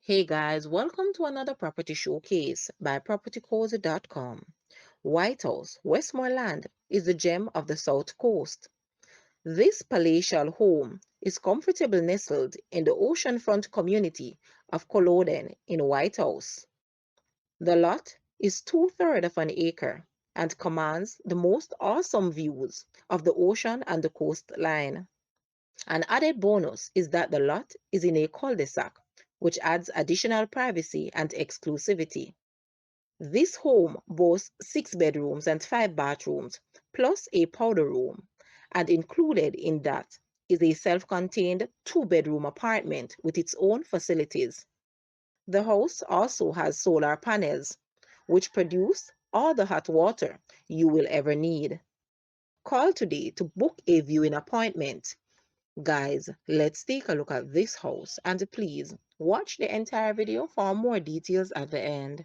Hey guys, welcome to another property showcase by propertycozy.com. Whitehouse, Westmoreland is the gem of the South Coast. This palatial home is comfortably nestled in the oceanfront community of Culloden in Whitehouse. The lot is two-thirds of an acre and commands the most awesome views of the ocean and the coastline. An added bonus is that the lot is in a cul-de-sac, which adds additional privacy and exclusivity. This home boasts 6 bedrooms and 5 bathrooms, plus a powder room, and included in that is a self-contained 2 bedroom apartment with its own facilities. The house also has solar panels, which produce all the hot water you will ever need. Call today to book a viewing appointment. Guys, let's take a look at this house and please watch the entire video for more details at the end.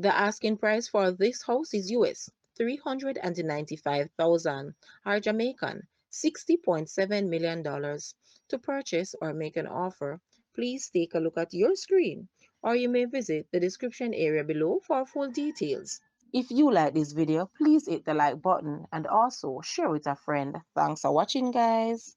The asking price for this house is US 395,000 or Jamaican $60.7 million. To purchase or make an offer, please take a look at your screen or you may visit the description area below for full details. If you like this video, please hit the like button and also share with a friend. Thanks for watching, guys.